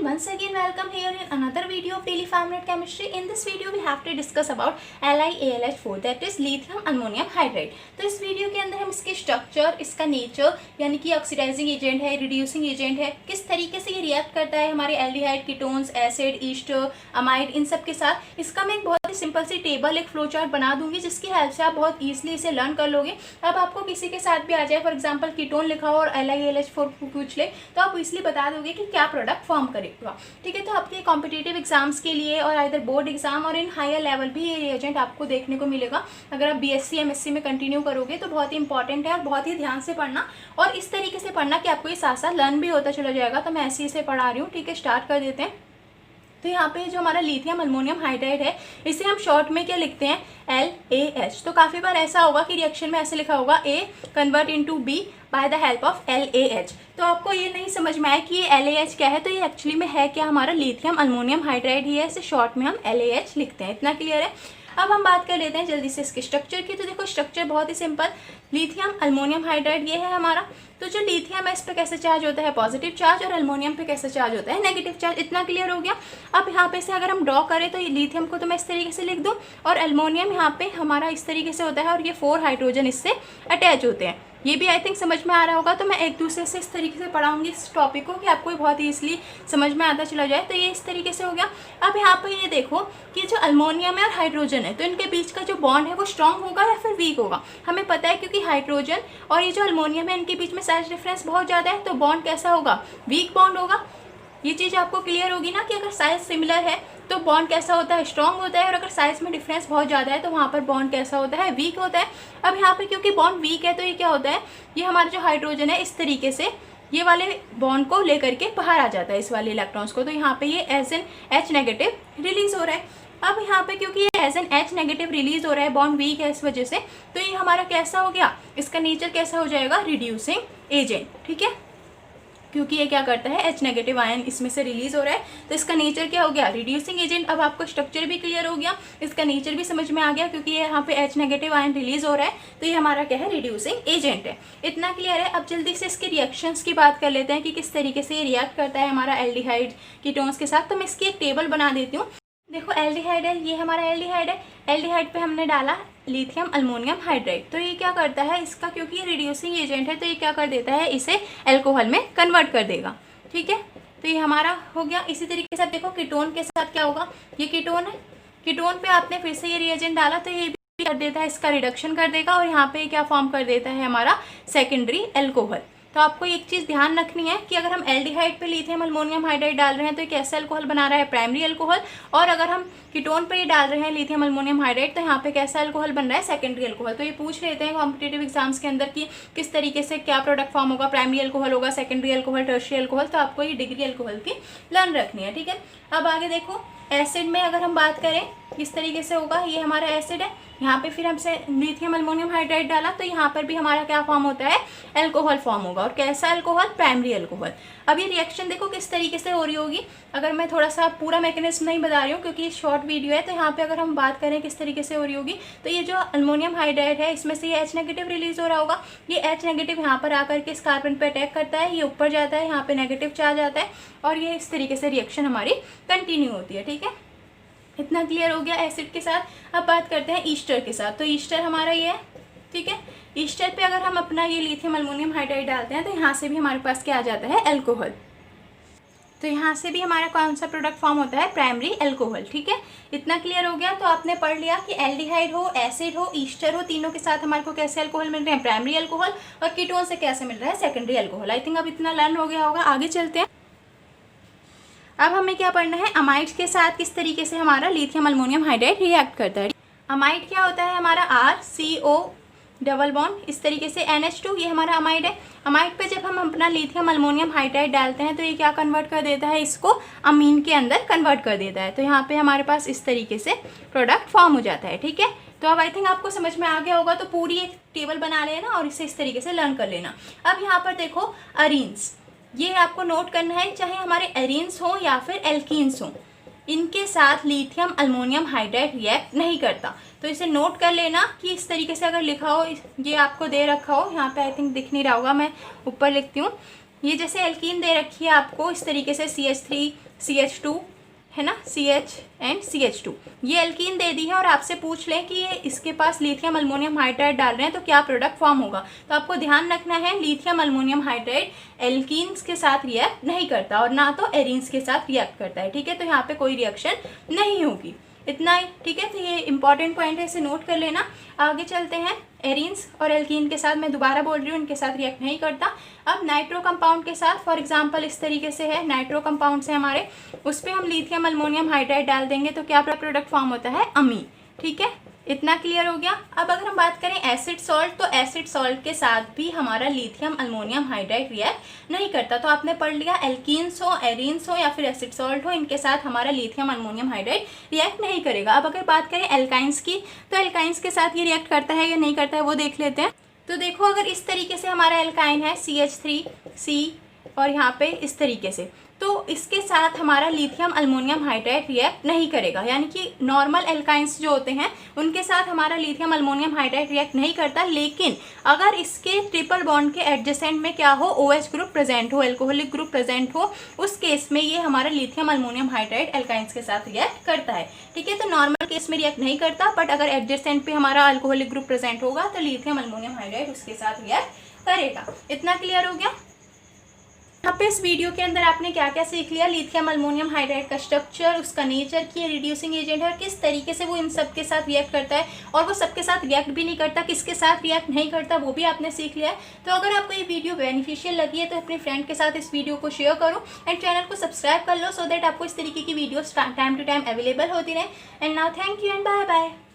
everyone, once again welcome here in another video of Daily 5 Minute Chemistry. In this video we have to discuss about LiAlH4, that is lithium ammonium hydride. तो इस video के अंदर हम इसके structure, इसका nature यानी कि oxidising agent है, रिड्यूसिंग एजेंट है, किस तरीके से ये रिएक्ट करता है हमारे aldehyde, ketones, acid, ester, amide, इन सब के साथ, इसका मैं एक बहुत ही सिंपल सी टेबल, एक फ्लो चार्ट बना दूंगी जिसकी हेल्प से आप बहुत ईजिली इसे लर्न कर लोगे। अब आपको किसी के साथ भी आ जाए, फॉर एग्जाम्पल कीटोन लिखा हो और LiAlH4 पूछ ले तो आप इसलिए बता दोगे कि क्या प्रोडक्ट फॉर्म करेगा। ठीक है, तो आपके कॉम्पिटिटिव एग्जाम्स के लिए और इधर बोर्ड एग्जाम और इन हायर लेवल भी ये रिएजेंट आपको देखने को मिलेगा। अगर आप BSc MSc में कंटिन्यू करोगे तो बहुत ही इंपॉर्टेंट है और बहुत ही ध्यान से पढ़ना और इस तरीके से पढ़ना कि आपको ये साथ साथ लर्न भी होता चला जाएगा। तो मैं ऐसे ही इसे पढ़ा रही हूँ। ठीक है, स्टार्ट कर देते हैं। तो यहाँ पे जो हमारा लिथियम अल्मोनियम हाइड्राइड है इसे हम शॉर्ट में क्या लिखते हैं, LaH। तो काफ़ी बार ऐसा होगा कि रिएक्शन में ऐसे लिखा होगा A convert into B by the help of LaH। तो आपको ये नहीं समझ में आया कि ये LaH क्या है, तो ये एक्चुअली में है क्या, हमारा लिथियम अल्मोनियम हाइड्राइड ही है। इसे शॉर्ट में हम LaH लिखते हैं। इतना क्लियर है। अब हम बात कर लेते हैं जल्दी से इसके स्ट्रक्चर की। तो देखो स्ट्रक्चर बहुत ही सिंपल, लिथियम अल्मोनियम हाइड्राइड ये है हमारा। तो जो लिथियम है इस पे कैसे चार्ज होता है, पॉजिटिव चार्ज, और अल्मोनियम पे कैसे चार्ज होता है, नेगेटिव चार्ज। इतना क्लियर हो गया। अब यहाँ पे से अगर हम ड्रॉ करें तो लिथियम को तो मैं इस तरीके से लिख दूँ और अल्मोनियम यहाँ पे हमारा इस तरीके से होता है और ये 4 हाइड्रोजन इससे अटैच होते हैं। ये भी आई थिंक समझ में आ रहा होगा। तो मैं एक दूसरे से इस तरीके से पढ़ाऊंगी इस टॉपिक को कि आपको बहुत ही ईजिली समझ में आता चला जाए। तो ये इस तरीके से हो गया। अब यहाँ पर ये देखो कि जो अल्मोनियम है और हाइड्रोजन है तो इनके बीच का जो बॉन्ड है वो स्ट्रॉन्ग होगा या फिर वीक होगा, हमें पता है क्योंकि हाइड्रोजन और ये जो अल्मोनियम है इनके बीच में साइज डिफरेंस बहुत ज़्यादा है। तो बॉन्ड कैसा होगा, वीक बॉन्ड होगा। ये चीज़ आपको क्लियर होगी ना कि अगर साइज सिमिलर है तो बॉन्ड कैसा होता है, स्ट्रॉन्ग होता है, और अगर साइज में डिफरेंस बहुत ज़्यादा है तो वहाँ पर बॉन्ड कैसा होता है, वीक होता है। अब यहाँ पे क्योंकि बॉन्ड वीक है तो ये क्या होता है, ये हमारा जो हाइड्रोजन है इस तरीके से ये वाले बॉन्ड को लेकर के बाहर आ जाता है, इस वाले इलेक्ट्रॉन्स को। तो यहाँ पे ये as an H negative release हो रहा है। अब यहाँ पे क्योंकि ये as an H negative release हो रहा है, बॉन्ड वीक है इस वजह से, तो ये हमारा कैसा हो गया, इसका नेचर कैसा हो जाएगा, रिड्यूसिंग एजेंट। ठीक है, क्योंकि ये क्या करता है, H नेगेटिव आयन इसमें से रिलीज हो रहा है तो इसका नेचर क्या हो गया, रिड्यूसिंग एजेंट। अब आपको स्ट्रक्चर भी क्लियर हो गया, इसका नेचर भी समझ में आ गया क्योंकि ये यहाँ पे H नेगेटिव आयन रिलीज हो रहा है तो ये हमारा क्या है, रिड्यूसिंग एजेंट है। इतना क्लियर है। अब जल्दी से इसके रिएक्शंस की बात कर लेते हैं कि किस तरीके से ये रिएक्ट करता है हमारा एल्डिहाइड कीटोन्स के साथ। तो मैं इसकी एक टेबल बना देती हूँ। देखो एल्डिहाइड है, ये हमारा एल्डिहाइड है। एल्डिहाइड पे हमने डाला लिथियम अल्मोनियम हाइड्राइड। तो ये क्या करता है, इसका क्योंकि ये रिड्यूसिंग एजेंट है तो ये क्या कर देता है, इसे अल्कोहल में कन्वर्ट कर देगा। ठीक है, तो ये हमारा हो गया। इसी तरीके से देखो कीटोन के साथ क्या होगा, ये कीटोन है, कीटोन पे आपने फिर से ये रिएजेंट डाला तो ये भी कर देता है, इसका रिडक्शन कर देगा और यहाँ पे क्या फॉर्म कर देता है, हमारा सेकेंडरी अल्कोहल। तो आपको एक चीज़ ध्यान रखनी है कि अगर हम एल्डिहाइड पे लिथियम अल्मोनियम हाइड्राइड डाल रहे हैं तो ये कैसा अल्कोहल बना रहा है, प्राइमरी अल्कोहल, और अगर हम कीटोन पे ये डाल रहे हैं लिथियम अल्मोनियम हाइड्राइड तो यहाँ पे कैसा अल्कोहल बन रहा है, सेकेंडरी अल्कोहल। तो ये पूछ लेते हैं कॉम्पिटिटिव एग्जाम्स के अंदर कि किस तरीके से क्या प्रोडक्ट फॉर्म होगा, प्राइमरी अल्कोहल होगा, सेकेंडरी अल्कोहल, टर्शियरी अल्कोहल। तो आपको ये डिग्री अल्कोहल की लर्न रखनी है। ठीक है, अब आगे देखो एसिड में अगर हम बात करें किस तरीके से होगा, ये हमारा एसिड है, यहाँ पे फिर हमसे लिथियम अल्मोनियम हाइड्राइड डाला तो यहाँ पर भी हमारा क्या फॉर्म होता है, अल्कोहल फॉर्म होगा। और कैसा अल्कोहल, प्राइमरी अल्कोहल। अब ये रिएक्शन देखो किस तरीके से हो रही होगी। अगर मैं थोड़ा सा पूरा मैकेनिज्म नहीं बता रही हूँ क्योंकि ये शॉर्ट वीडियो है, तो यहाँ पे अगर हम बात करें किस तरीके से हो रही होगी तो ये जो अल्मोनियम हाइड्राइड है इसमें से ये H नेगेटिव रिलीज हो रहा होगा। ये H नेगेटिव यहाँ पर आकर के इस कार्बन पे अटैक करता है, ये ऊपर जाता है, यहाँ पे नेगेटिव चार्ज आता है और ये इस तरीके से रिएक्शन हमारी कंटिन्यू होती है। ठीक है, इतना क्लियर हो गया एसिड के साथ। अब बात करते हैं ईस्टर के साथ। तो ईस्टर हमारा ये है। ठीक है, ईस्टर पे अगर हम अपना ये लिथियम अल्मोनियम हाइड्राइड डालते हैं तो यहाँ से भी हमारे पास क्या आ जाता है, अल्कोहल। तो यहाँ से भी हमारा कौन सा प्रोडक्ट फॉर्म होता है, प्राइमरी अल्कोहल। ठीक है, इतना क्लियर हो गया। तो आपने पढ़ लिया कि एल्डिहाइड हो, एसिड हो, ईस्टर हो, तीनों के साथ हमारे को कैसे अल्कोहल मिल रहे हैं, प्राइमरी अल्कोहल, और कीटोन से कैसे मिल रहा है, सेकेंडरी अल्कोहल। आई थिंक अब इतना लर्न हो गया होगा। आगे चलते हैं। अब हमें क्या पढ़ना है, अमाइड्स के साथ किस तरीके से हमारा लिथियम अल्मोनियम हाइड्राइड रिएक्ट करता है। अमाइड क्या होता है, हमारा RCO डबल बॉन्ड, इस तरीके से NH2, ये हमारा अमाइड है। अमाइड पे जब हम अपना लिथियम अल्मोनियम हाइड्राइड डालते हैं तो ये क्या कन्वर्ट कर देता है, इसको अमीन के अंदर कन्वर्ट कर देता है। तो यहाँ पे हमारे पास इस तरीके से प्रोडक्ट फॉर्म हो जाता है। ठीक है, तो अब आई थिंक आपको समझ में आ गया होगा। तो पूरी एक टेबल बना लेना और इसे इस तरीके से लर्न कर लेना। अब यहाँ पर देखो अरीन्स, ये आपको नोट करना है, चाहे हमारे एरीन्स हो या फिर एल्कीन्स हो, इनके साथ लिथियम अल्मोनियम हाइड्राइड रिएक्ट नहीं करता। तो इसे नोट कर लेना कि इस तरीके से अगर लिखा हो, ये आपको दे रखा हो, यहाँ पे आई थिंक दिख नहीं रहा होगा, मैं ऊपर लिखती हूँ ये जैसे एल्कीन दे रखी है आपको इस तरीके से CH3 CH2 है ना, CH एंड CH2, ये एल्कीन दे दी है और आपसे पूछ लें कि ये इसके पास लिथियम अल्मोनियम हाइड्राइड डाल रहे हैं तो क्या प्रोडक्ट फॉर्म होगा। तो आपको ध्यान रखना है लिथियम अल्मोनियम हाइड्राइड एल्कीन्स के साथ रिएक्ट नहीं करता और ना तो एरीन्स के साथ रिएक्ट करता है, ठीक है। तो यहाँ पे कोई रिएक्शन नहीं होगी, इतना ही, ठीक है। तो ये इंपॉर्टेंट पॉइंट है, इसे नोट कर लेना। आगे चलते हैं, एरीन्स और एल्कीन के साथ मैं दोबारा बोल रही हूँ, इनके साथ रिएक्ट नहीं करता। अब नाइट्रो कंपाउंड के साथ, फॉर एग्जांपल इस तरीके से है, नाइट्रो कंपाउंड से हमारे, उस पर हम लिथियम अल्मोनियम हाइड्राइड डाल देंगे तो क्या प्रोडक्ट फॉर्म होता है, अमी, ठीक है। इतना क्लियर हो गया। अब अगर हम बात करें एसिड सॉल्ट, तो एसिड सॉल्ट के साथ भी हमारा लिथियम अल्मोनियम हाइड्राइड रिएक्ट नहीं करता। तो आपने पढ़ लिया एल्कीन्स हो, एरीन्स हो या फिर एसिड सॉल्ट हो, इनके साथ हमारा लिथियम अल्मोनियम हाइड्राइड रिएक्ट नहीं करेगा। अब अगर बात करें एल्काइंस की, तो एल्काइंस के साथ ये रिएक्ट करता है या नहीं करता है वो देख लेते हैं। तो देखो, अगर इस तरीके से हमारा एल्काइन है CH3C और यहाँ पे इस तरीके से, तो इसके साथ हमारा लिथियम अल्मोनियम हाइड्राइड रिएक्ट नहीं करेगा, यानी कि नॉर्मल एल्काइंस जो होते हैं उनके साथ हमारा लिथियम अल्मोनियम हाइड्राइड रिएक्ट नहीं करता। लेकिन अगर इसके ट्रिपल बॉन्ड के एडजेसेंट में क्या हो, OH ग्रुप प्रेजेंट हो, एल्कोहलिक ग्रुप प्रेजेंट हो, उस केस में ये हमारा लिथियम अल्मोनियम हाइड्राइड एल्काइंस के साथ रिएक्ट करता है, ठीक है। तो नॉर्मल केस में रिएक्ट नहीं करता, बट अगर एडजेसेंट पे हमारा अल्कोहलिक ग्रुप प्रेजेंट होगा तो लिथियम अल्मोनियम हाइड्राइड उसके साथ रिएक्ट करेगा। इतना क्लियर हो गया। यहाँ पे इस वीडियो के अंदर आपने क्या क्या सीख लिया, लिथियम अल्मोनियम हाइड्राइड का स्ट्रक्चर, उसका नेचर, की रिड्यूसिंग एजेंट है और किस तरीके से वो इन सब के साथ रिएक्ट करता है, और वो सबके साथ रिएक्ट भी नहीं करता, किसके साथ रिएक्ट नहीं करता वो भी आपने सीख लिया है। तो अगर आपको ये वीडियो बेनिफिशियल लगी है तो अपने फ्रेंड के साथ इस वीडियो को शेयर करो एंड चैनल को सब्सक्राइब कर लो, सो दैट आपको इस तरीके की videos time to time available होती रहे। And now thank you and bye bye.